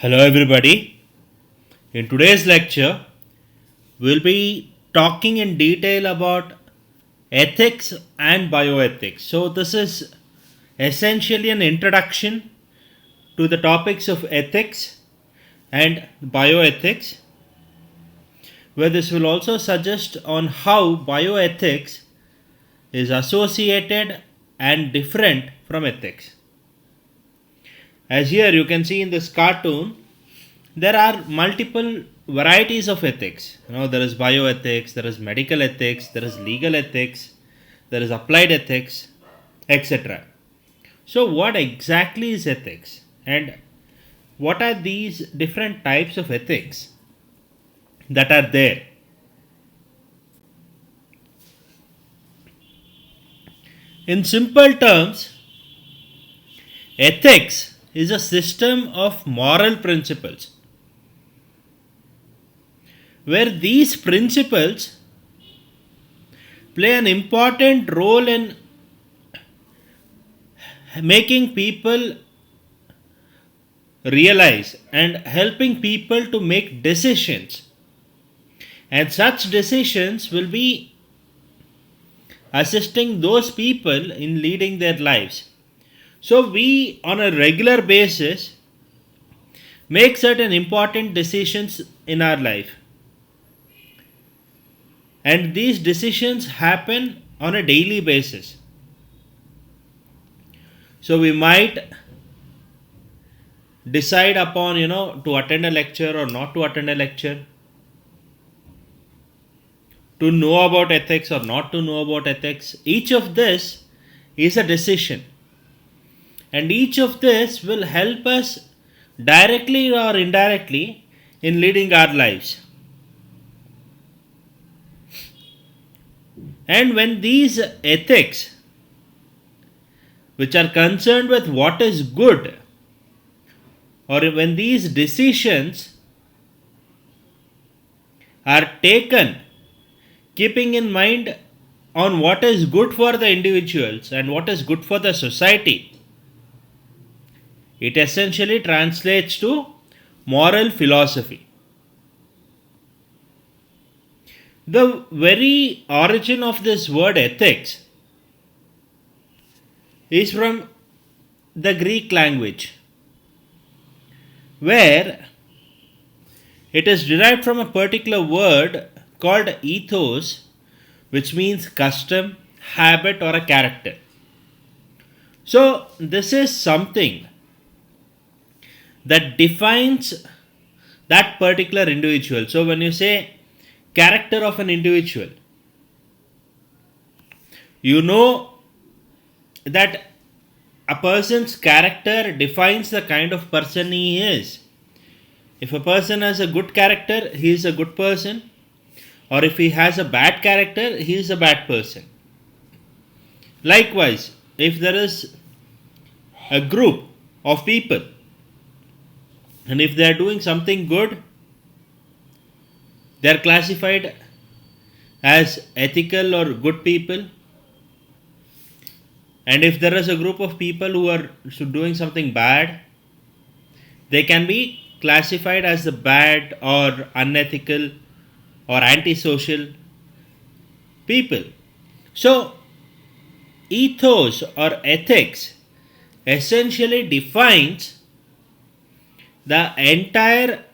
Hello, everybody. In today's lecture, we'll be talking in detail about ethics and bioethics. So, this is essentially an introduction to the topics of ethics and bioethics, where this will also suggest on how bioethics is associated and different from ethics. As here you can see in this cartoon, there are multiple varieties of ethics. There is bioethics, there is medical ethics, there is legal ethics, there is applied ethics, etc. So, what exactly is ethics, and what are these different types of ethics that are there? In simple terms, ethics is a system of moral principles where these principles play an important role in making people realize and helping people to make decisions. And such decisions will be assisting those people in leading their lives. So, we on a regular basis make certain important decisions in our life. And these decisions happen on a daily basis. So we might decide upon, to attend a lecture or not to attend a lecture, to know about ethics or not to know about ethics. Each of this is a decision. And each of this will help us directly or indirectly in leading our lives. And when these ethics, which are concerned with what is good, or when these decisions are taken keeping in mind on what is good for the individuals and what is good for the society, it essentially translates to moral philosophy. The very origin of this word ethics is from the Greek language, where it is derived from a particular word called ethos, which means custom, habit, or a character. So, this is something that defines that particular individual. So, when you say character of an individual, you know that a person's character defines the kind of person he is. If a person has a good character, he is a good person, or if he has a bad character, he is a bad person. Likewise, if there is a group of people and if they are doing something good, they are classified as ethical or good people. And if there is a group of people who are doing something bad, they can be classified as the bad or unethical or antisocial people. So, ethos or ethics essentially defines the entire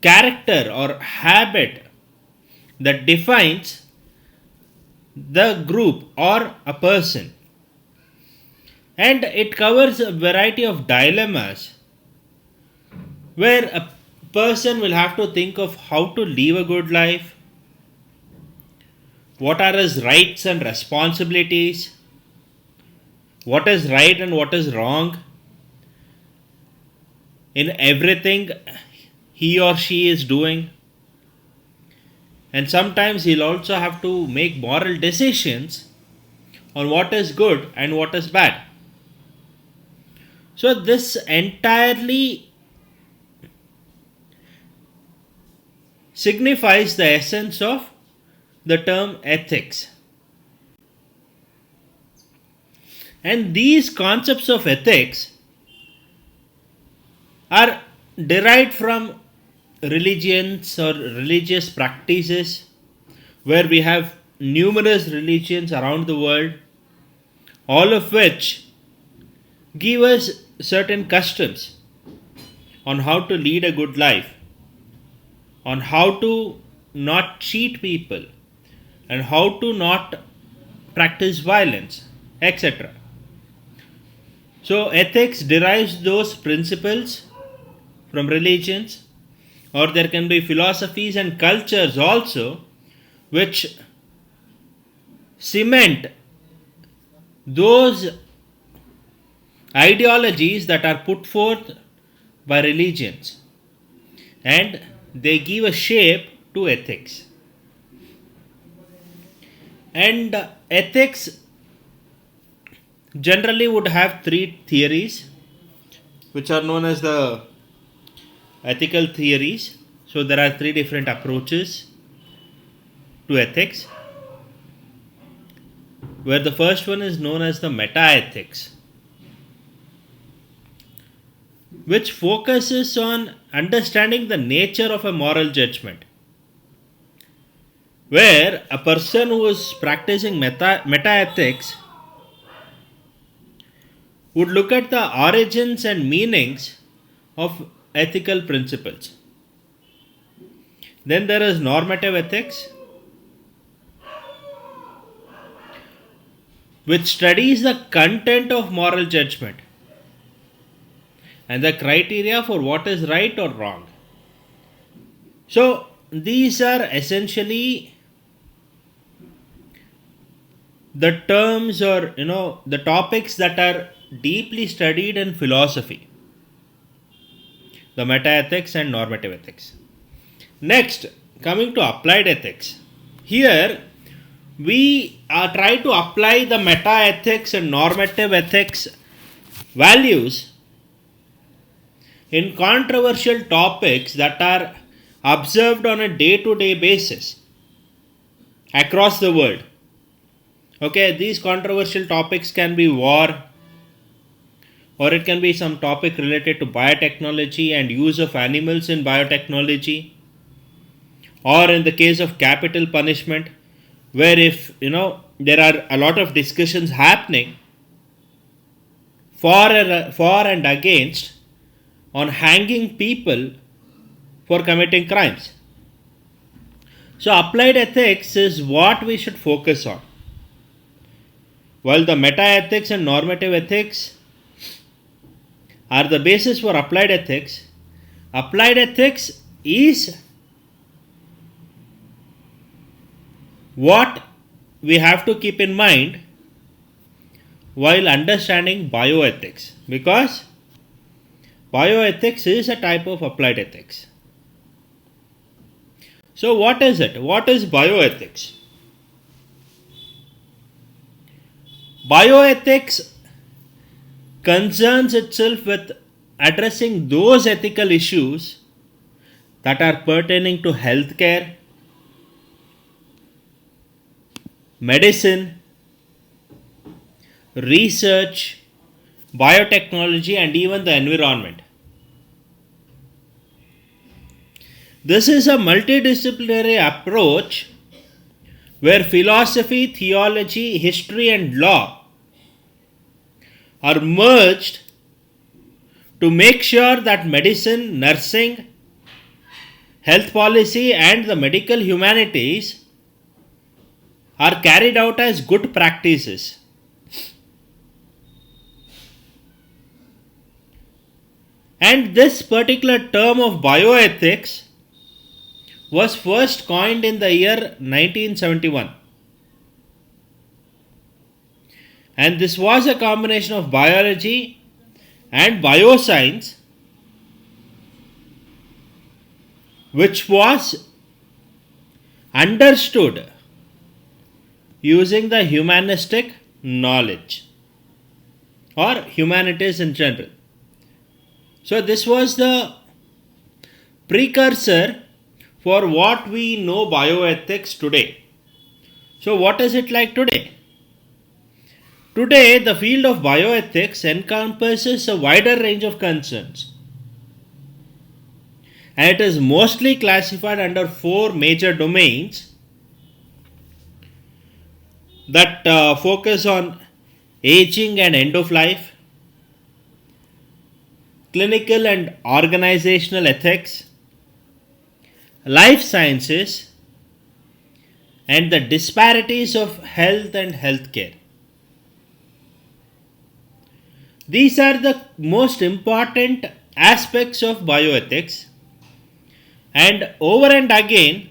character or habit that defines the group or a person. And it covers a variety of dilemmas where a person will have to think of how to live a good life, what are his rights and responsibilities, what is right and what is wrong in everything he or she is doing. And sometimes he'll also have to make moral decisions on what is good and what is bad. So, this entirely signifies the essence of the term ethics. And these concepts of ethics are derived from religions or religious practices, where we have numerous religions around the world, all of which give us certain customs on how to lead a good life, on how to not cheat people, and how to not practice violence, etc. So, ethics derives those principles from religions, or there can be philosophies and cultures also which cement those ideologies that are put forth by religions, and they give a shape to ethics. And ethics generally would have three theories which are known as the ethical theories. So there are three different approaches to ethics, where the first one is known as the meta ethics, which focuses on understanding the nature of a moral judgment, where a person who is practicing meta ethics would look at the origins and meanings of ethical principles. Then there is normative ethics, which studies the content of moral judgment and the criteria for what is right or wrong. So, these are essentially the terms, or the topics that are deeply studied in philosophy: the meta ethics and normative ethics. Next, coming to applied ethics. Here, we try to apply the meta ethics and normative ethics values in controversial topics that are observed on a day to day basis across the world. Okay, these controversial topics can be war, or it can be some topic related to biotechnology and use of animals in biotechnology, or in the case of capital punishment, where if there are a lot of discussions happening for and against on hanging people for committing crimes. So applied ethics is what we should focus on. While the meta ethics and normative ethics are the basis for applied ethics is what we have to keep in mind while understanding bioethics, because bioethics is a type of applied ethics. So what is it? What is bioethics? Bioethics concerns itself with addressing those ethical issues that are pertaining to healthcare, medicine, research, biotechnology, and even the environment. This is a multidisciplinary approach where philosophy, theology, history, and law are merged to make sure that medicine, nursing, health policy, and the medical humanities are carried out as good practices. And this particular term of bioethics was first coined in the year 1971. And this was a combination of biology and bioscience, which was understood using the humanistic knowledge or humanities in general. So this was the precursor for what we know bioethics today. So what is it like today? Today, the field of bioethics encompasses a wider range of concerns, and it is mostly classified under four major domains that focus on aging and end of life, clinical and organizational ethics, life sciences, and the disparities of health and healthcare. These are the most important aspects of bioethics, and over and again,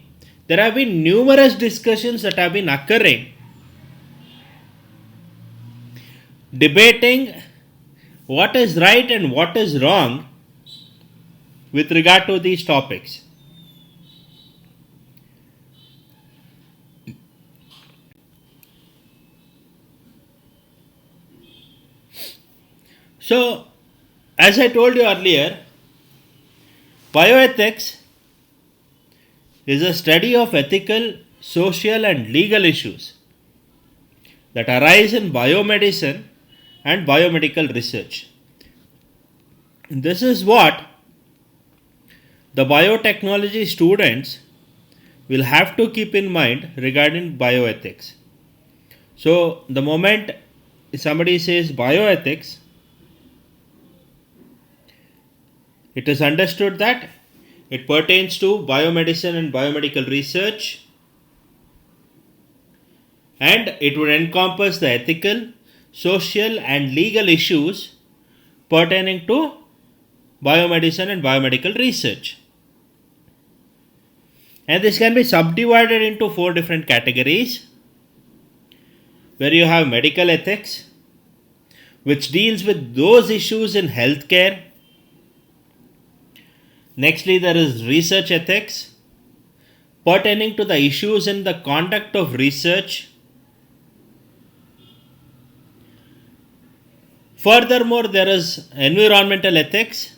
there have been numerous discussions that have been occurring debating what is right and what is wrong with regard to these topics. So, as I told you earlier, bioethics is a study of ethical, social, and legal issues that arise in biomedicine and biomedical research. This is what the biotechnology students will have to keep in mind regarding bioethics. So, the moment somebody says bioethics, it is understood that it pertains to biomedicine and biomedical research, and it would encompass the ethical, social, and legal issues pertaining to biomedicine and biomedical research. And this can be subdivided into four different categories, where you have medical ethics, which deals with those issues in healthcare. Nextly, there is research ethics, pertaining to the issues in the conduct of research. Furthermore, there is environmental ethics,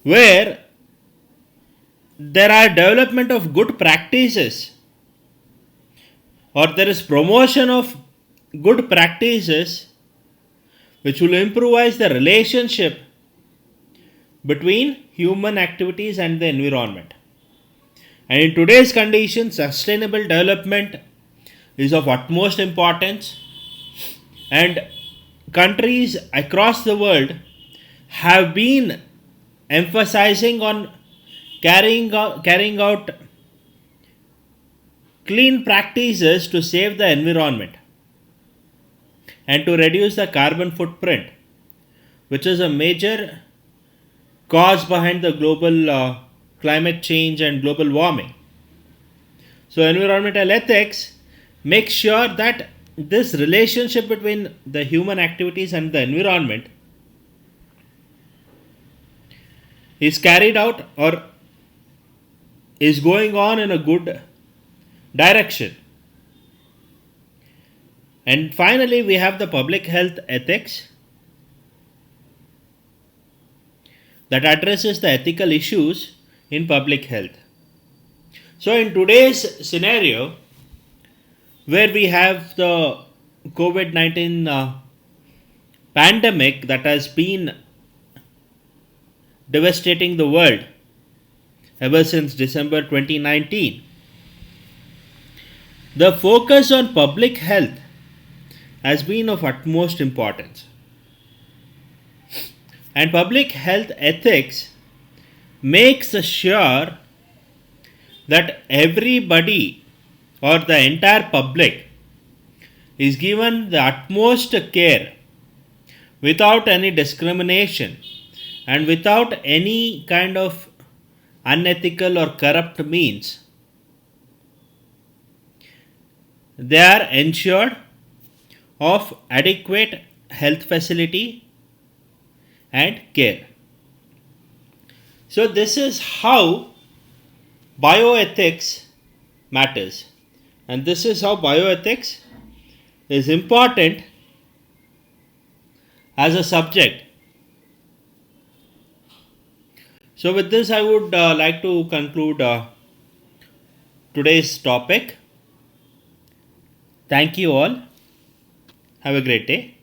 where there are development of good practices, or there is promotion of good practices which will improvise the relationship between human activities and the environment. And in today's conditions, sustainable development is of utmost importance, and countries across the world have been emphasizing on carrying out clean practices to save the environment and to reduce the carbon footprint, which is a major cause behind the global climate change and global warming. So, environmental ethics makes sure that this relationship between the human activities and the environment is carried out or is going on in a good direction. And finally, we have the public health ethics that addresses the ethical issues in public health. So, in today's scenario, where we have the COVID-19 pandemic that has been devastating the world ever since December 2019, the focus on public health has been of utmost importance. And public health ethics makes sure that everybody or the entire public is given the utmost care without any discrimination and without any kind of unethical or corrupt means. They are ensured of adequate health facility and care. So this is how bioethics matters, and this is how bioethics is important as a subject. So with this, I would like to conclude today's topic. Thank you all. Have a great day.